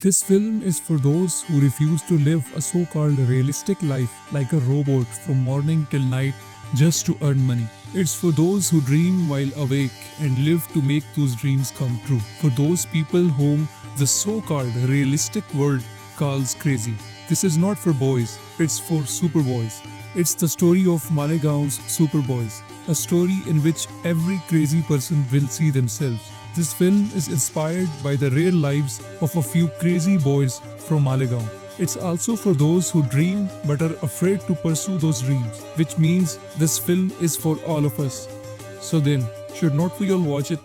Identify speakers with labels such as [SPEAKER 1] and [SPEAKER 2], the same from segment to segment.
[SPEAKER 1] This film is for those who refuse to live a so called realistic life like a robot from morning till night just to earn money. It's for those who dream while awake and live to make those dreams come true. For those people whom the so called realistic world calls crazy. This is not for boys, it's for superboys. It's the story of Malegaon's Superboys, a story in which every crazy person will see themselves. This film is inspired by the real lives of a few crazy boys from Malegaon. It's also for those who dream but are afraid to pursue those dreams, which means this film is for all of us. So then, should not we all watch it?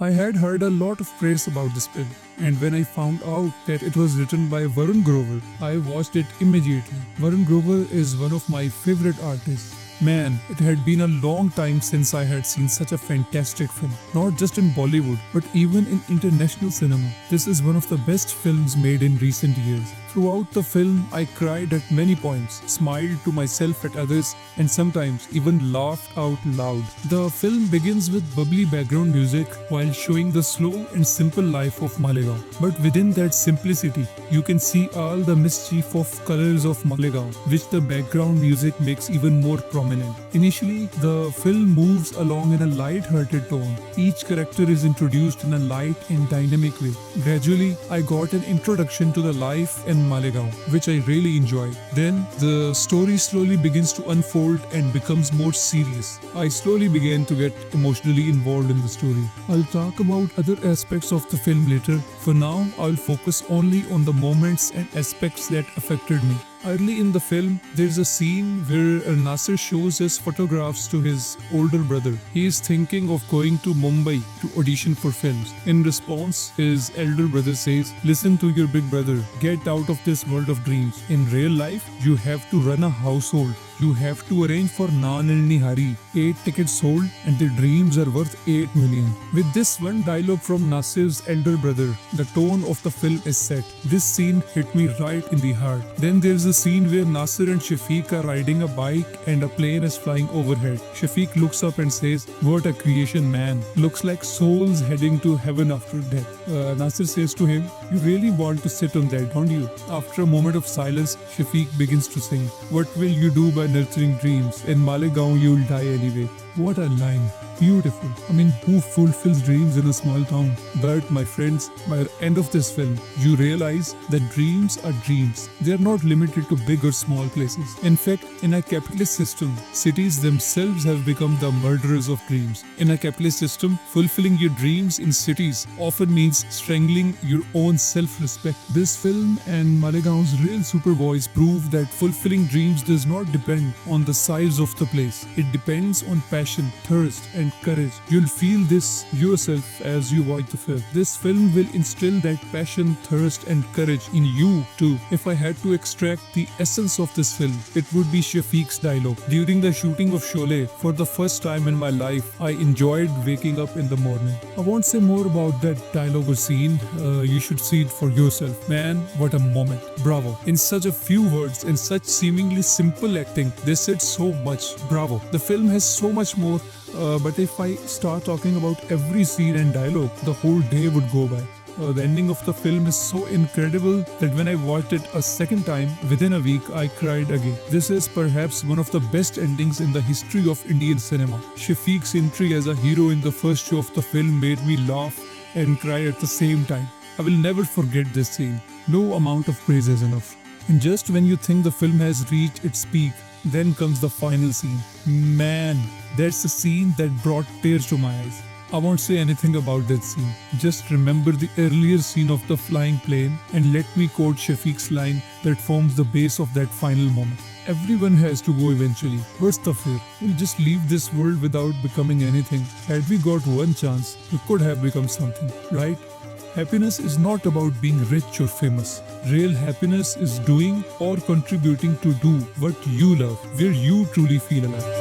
[SPEAKER 1] I had heard a lot of praise about this film, and when I found out that it was written by Varun Grover, I watched it immediately. Varun Grover is one of my favorite artists. Man, it had been a long time since I had seen such a fantastic film, not just in Bollywood, but even in international cinema. This is one of the best films made in recent years. Throughout the film, I cried at many points, smiled to myself at others, and sometimes even laughed out loud. The film begins with bubbly background music while showing the slow and simple life of Malegaon. But within that simplicity, you can see all the mischief of colors of Malegaon, which the background music makes even more prominent. Initially, the film moves along in a light-hearted tone. Each character is introduced in a light and dynamic way. Gradually, I got an introduction to the life and Malegaon, which I really enjoyed. Then the story slowly begins to unfold and becomes more serious. I slowly began to get emotionally involved in the story. I'll talk about other aspects of the film later. For now, I'll focus only on the moments and aspects that affected me. Early in the film, there's a scene where Nasir shows his photographs to his older brother. He is thinking of going to Mumbai to audition for films. In response, his elder brother says, "Listen to your big brother, get out of this world of dreams. In real life, you have to run a household. You have to arrange for Naan and Nihari. 8 tickets sold and their dreams are worth 8 million. With this one dialogue from Nasir's elder brother, the tone of the film is set. This scene hit me right in the heart. Then there's a scene where Nasir and Shafiq are riding a bike and a plane is flying overhead. Shafiq looks up and says, "What a creation, man. Looks like souls heading to heaven after death." Nasir says to him, "You really want to sit on that, don't you?" After a moment of silence, Shafiq begins to sing, "What will you do by nurturing dreams? In Malegaon you'll die anyway." What a line. Beautiful. I mean, who fulfills dreams in a small town? But my friends, by the end of this film, you realize that dreams are dreams. They are not limited to big or small places. In fact, in a capitalist system, cities themselves have become the murderers of dreams. In a capitalist system, fulfilling your dreams in cities often means strangling your own self-respect. This film and Malegaon's real superboys prove that fulfilling dreams does not depend on the size of the place. It depends on passion, thirst, and courage. You'll feel this yourself as you watch the film. This film will instill that passion, thirst, and courage in you too. If I had to extract the essence of this film, it would be Shafiq's dialogue. During the shooting of Sholay, for the first time in my life, I enjoyed waking up in the morning. I won't say more about that dialogue or scene. You should see it for yourself. Man, what a moment. Bravo. In such a few words, in such seemingly simple acting, they said so much. Bravo. The film has so much more. But if I start talking about every scene and dialogue, the whole day would go by. The ending of the film is so incredible that when I watched it a second time, within a week, I cried again. This is perhaps one of the best endings in the history of Indian cinema. Shafiq's entry as a hero in the first show of the film made me laugh and cry at the same time. I will never forget this scene. No amount of praise is enough. And just when you think the film has reached its peak, then comes the final scene. Man, that's a scene that brought tears to my eyes. I won't say anything about that scene. Just remember the earlier scene of the flying plane and let me quote Shafiq's line that forms the base of that final moment. Everyone has to go eventually. What's the fear? We'll just leave this world without becoming anything. Had we got one chance, we could have become something, right? Happiness is not about being rich or famous. Real happiness is doing or contributing to do what you love, where you truly feel alive.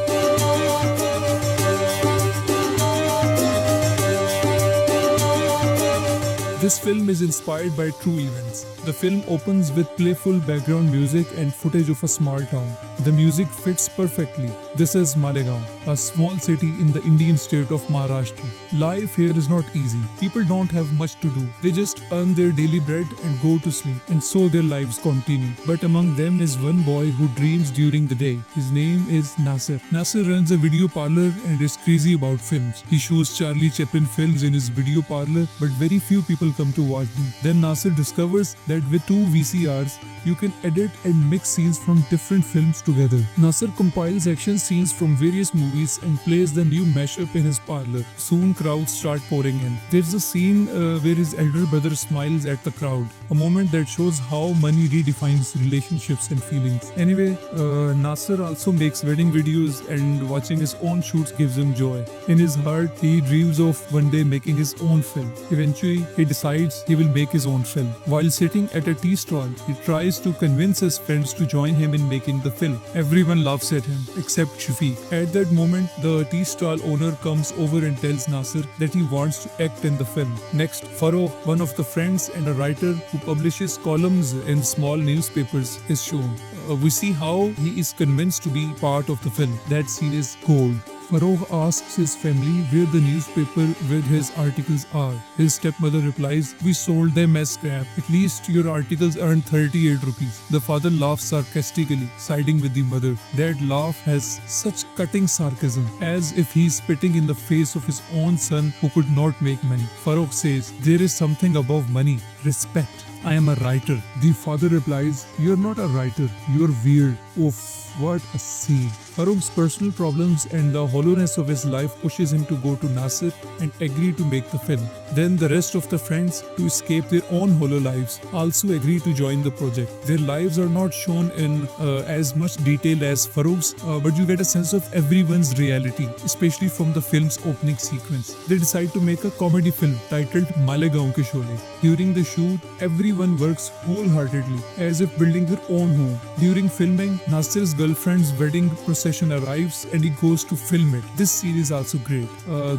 [SPEAKER 1] This film is inspired by true events. The film opens with playful background music and footage of a small town. The music fits perfectly. This is Malegaon, a small city in the Indian state of Maharashtra. Life here is not easy. People don't have much to do. They just earn their daily bread and go to sleep, and so their lives continue. But among them is one boy who dreams during the day. His name is Nasir. Nasir runs a video parlor and is crazy about films. He shows Charlie Chaplin films in his video parlor, but very few people come to watch them. Then Nasir discovers that with two VCRs, you can edit and mix scenes from different films together. Nasir compiles action scenes from various movies and plays the new mashup in his parlor. Soon crowds start pouring in. There's a scene where his elder brother smiles at the crowd, a moment that shows how money redefines relationships and feelings. Anyway, Nasir also makes wedding videos, and watching his own shoots gives him joy. In his heart, he dreams of one day making his own film. Eventually, he decides he will make his own film. While sitting at a tea stall, he tries to convince his friends to join him in making the film. Everyone laughs at him, except Shafiq. At that moment, the tea stall owner comes over and tells Nasir that he wants to act in the film. Next, Farokh, one of the friends and a writer who publishes columns in small newspapers, is shown. We see how he is convinced to be part of the film. That scene is gold. Farokh asks his family where the newspaper with his articles are. His stepmother replies, "We sold them as scrap. At least your articles earned 38 rupees. The father laughs sarcastically, siding with the mother. That laugh has such cutting sarcasm, as if he's spitting in the face of his own son who could not make money. Farokh says, "There is something above money. Respect. I am a writer." The father replies, "You're not a writer. You're weird." Oof, what a scene. Farokh's personal problems and the hollowness of his life pushes him to go to Nasir and agree to make the film. Then the rest of the friends, to escape their own hollow lives, also agree to join the project. Their lives are not shown in as much detail as Farokh's, but you get a sense of everyone's reality, especially from the film's opening sequence. They decide to make a comedy film titled Malegaon Ke Sholay. During the shoot, everyone works wholeheartedly, as if building their own home. During filming, Nasir's girlfriend's wedding procession arrives and he goes to film it. This scene is also great.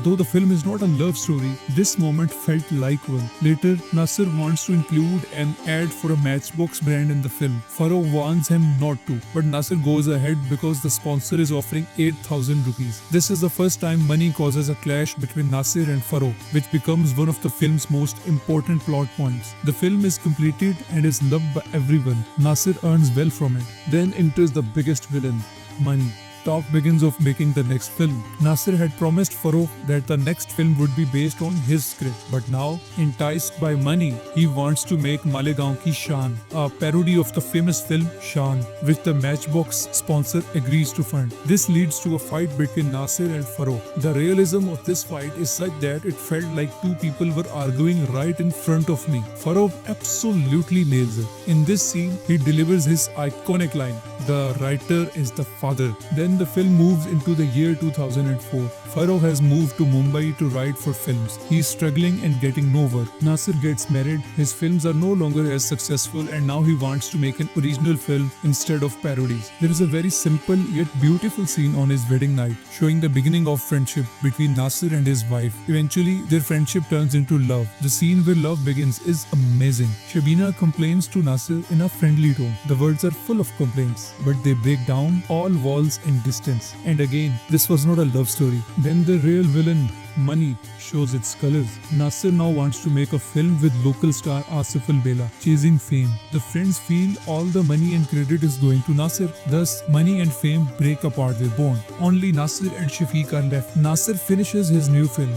[SPEAKER 1] Though the film is not a love story, this moment felt like one. Later, Nasir wants to include an ad for a Matchbox brand in the film. Farokh warns him not to, but Nasir goes ahead because the sponsor is offering 8,000 rupees. This is the first time money causes a clash between Nasir and Farokh, which becomes one of the film's most important plot points. The film is completed and is loved by everyone. Nasir earns well from it. Then enters the biggest villain, money. Talk begins of making the next film. Nasir had promised Farokh that the next film would be based on his script, but now, enticed by money, he wants to make Malegaon Ki Shaan, a parody of the famous film Shaan, which the Matchbox sponsor agrees to fund. This leads to a fight between Nasir and Farokh. The realism of this fight is such that it felt like two people were arguing right in front of me. Farokh absolutely nails it. In this scene, he delivers his iconic line, "The writer is the father." Then the film moves into the year 2004. Farokh has moved to Mumbai to write for films. He is struggling and getting nowhere. Nasir gets married. His films are no longer as successful, and now he wants to make an original film instead of parodies. There is a very simple yet beautiful scene on his wedding night, showing the beginning of friendship between Nasir and his wife. Eventually, their friendship turns into love. The scene where love begins is amazing. Shabina complains to Nasir in a friendly tone. The words are full of complaints, but they break down all walls and distance. And again, this was not a love story. Then the real villain, money, shows its colors. Nasir now wants to make a film with local star Asif Albela, chasing fame. The friends feel all the money and credit is going to Nasir. Thus, money and fame break apart their bond. Only Nasir and Shafiq are left. Nasir finishes his new film.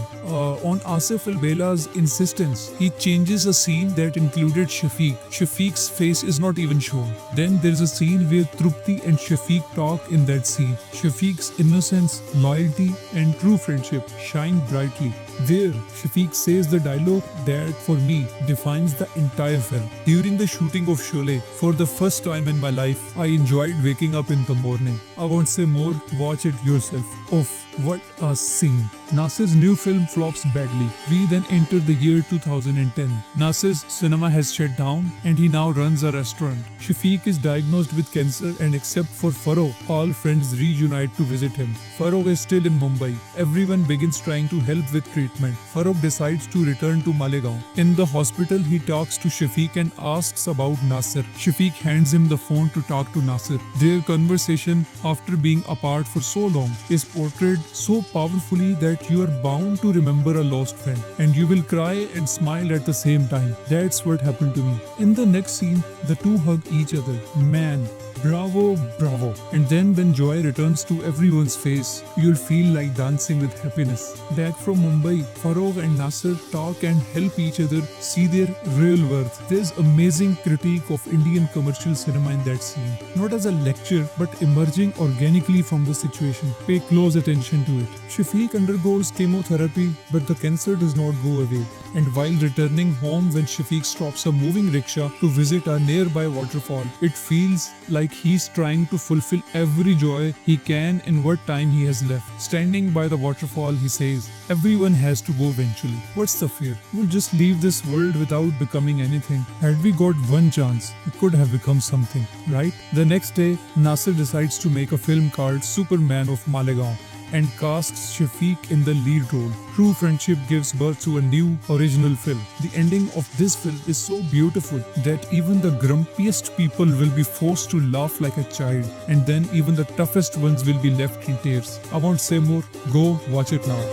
[SPEAKER 1] On Asif Albela's insistence, he changes a scene that included Shafiq. Shafiq's face is not even shown. Then there's a scene where Trupti and Shafiq talk in that scene. Shafiq's innocence, loyalty, and true friendship shine brightly. There, Shafiq says the dialogue that, for me, defines the entire film. During the shooting of Sholay, for the first time in my life, I enjoyed waking up in the morning. I won't say more, watch it yourself. Oof. What a scene! Nasir's new film flops badly. We then enter the year 2010. Nasir's cinema has shut down and he now runs a restaurant. Shafiq is diagnosed with cancer and except for Farokh, all friends reunite to visit him. Farokh is still in Mumbai. Everyone begins trying to help with treatment. Farokh decides to return to Malegaon. In the hospital, he talks to Shafiq and asks about Nasir. Shafiq hands him the phone to talk to Nasir. Their conversation, after being apart for so long, is portrayed so powerfully that you are bound to remember a lost friend. And you will cry and smile at the same time. That's what happened to me. In the next scene, the two hug each other. Man, bravo, bravo. And then when joy returns to everyone's face, you'll feel like dancing with happiness. Back from Mumbai, Farokh and Nasir talk and help each other see their real worth. There's amazing critique of Indian commercial cinema in that scene. Not as a lecture, but emerging organically from the situation. Pay close attention to it. Shafiq undergoes chemotherapy, but the cancer does not go away. And while returning home when Shafiq stops a moving rickshaw to visit a nearby waterfall, it feels like he's trying to fulfill every joy he can in what time he has left. Standing by the waterfall, he says, everyone has to go eventually. What's the fear? We'll just leave this world without becoming anything. Had we got one chance, it could have become something, right? The next day, Nasir decides to make a film called Superman of Malegaon and casts Shafiq in the lead role. True friendship gives birth to a new, original film. The ending of this film is so beautiful that even the grumpiest people will be forced to laugh like a child, and then even the toughest ones will be left in tears. I won't say more, go watch it now.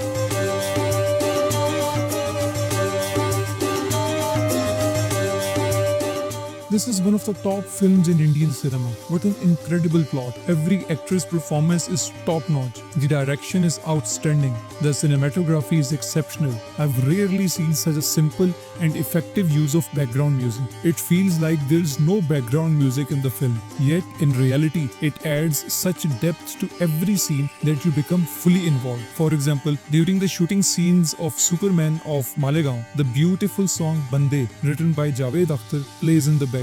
[SPEAKER 1] This is one of the top films in Indian cinema. What an incredible plot. Every actress' performance is top-notch. The direction is outstanding. The cinematography is exceptional. I've rarely seen such a simple and effective use of background music. It feels like there's no background music in the film. Yet, in reality, it adds such depth to every scene that you become fully involved. For example, during the shooting scenes of Superman of Malegaon, the beautiful song Bande, written by Javed Akhtar, plays in the background.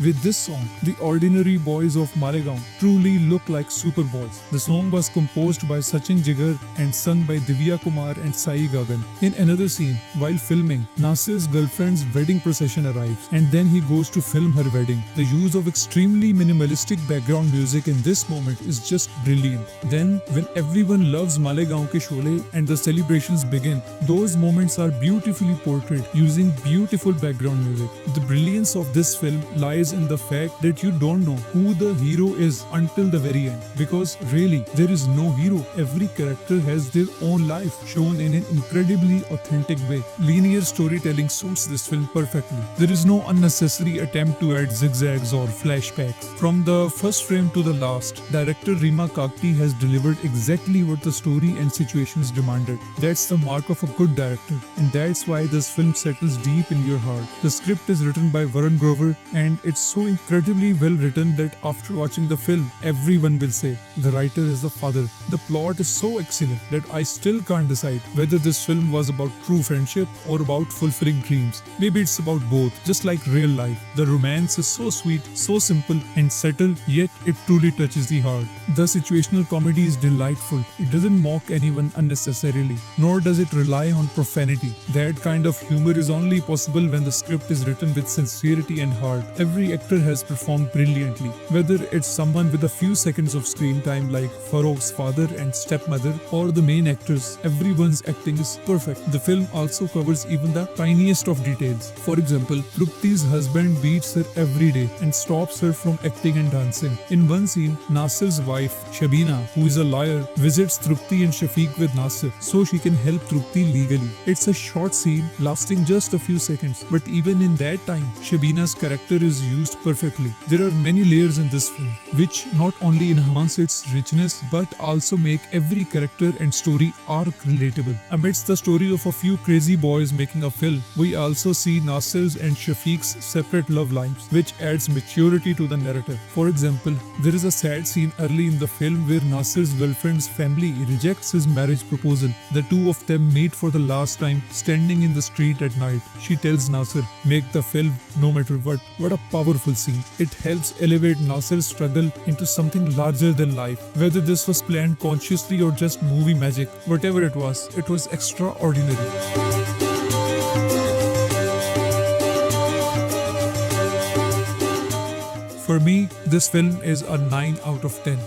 [SPEAKER 1] With this song, the ordinary boys of Malegaon truly look like superboys. The song was composed by Sachin Jigar and sung by Divya Kumar and Sai Gagan. In another scene, while filming, Nasir's girlfriend's wedding procession arrives and then he goes to film her wedding. The use of extremely minimalistic background music in this moment is just brilliant. Then, when everyone loves Malegaon ke Sholay and the celebrations begin, those moments are beautifully portrayed using beautiful background music. The brilliance of this film lies in the fact that you don't know who the hero is until the very end. Because really, there is no hero. Every character has their own life shown in an incredibly authentic way. Linear storytelling suits this film perfectly. There is no unnecessary attempt to add zigzags or flashbacks. From the first frame to the last, director Rima Kakti has delivered exactly what the story and situations demanded. That's the mark of a good director, and that's why this film settles deep in your heart. The script is written by Varun Grover, and it's so incredibly well written that after watching the film, everyone will say, the writer is the father. The plot is so excellent that I still can't decide whether this film was about true friendship or about fulfilling dreams. Maybe it's about both, just like real life. The romance is so sweet, so simple and subtle, yet it truly touches the heart. The situational comedy is delightful. It doesn't mock anyone unnecessarily, nor does it rely on profanity. That kind of humor is only possible when the script is written with sincerity and heart. Every actor has performed brilliantly, whether it's someone with a few seconds of screen time like Farokh's father and stepmother or the main actors. Everyone's acting is perfect. The film also covers even the tiniest of details. For example, Trupti's husband beats her every day and stops her from acting and dancing. In one scene, Nasir's wife, Shabina, who is a lawyer, visits Trupti and Shafiq with Nasir so she can help Trupti legally. It's a short scene lasting just a few seconds, but even in that time, Shabina's character is used perfectly. There are many layers in this film, which not only enhance its richness but also make every character and story arc relatable. Amidst the story of a few crazy boys making a film, we also see Nasir's and Shafiq's separate love lives, which adds maturity to the narrative. For example, there is a sad scene early in the film where Nasir's girlfriend's family rejects his marriage proposal. The two of them meet for the last time, standing in the street at night. She tells Nasir, make the film no matter what. What a powerful scene. It helps elevate Nasser's struggle into something larger than life. Whether this was planned consciously or just movie magic, whatever it was extraordinary. For me, this film is a 9 out of 10.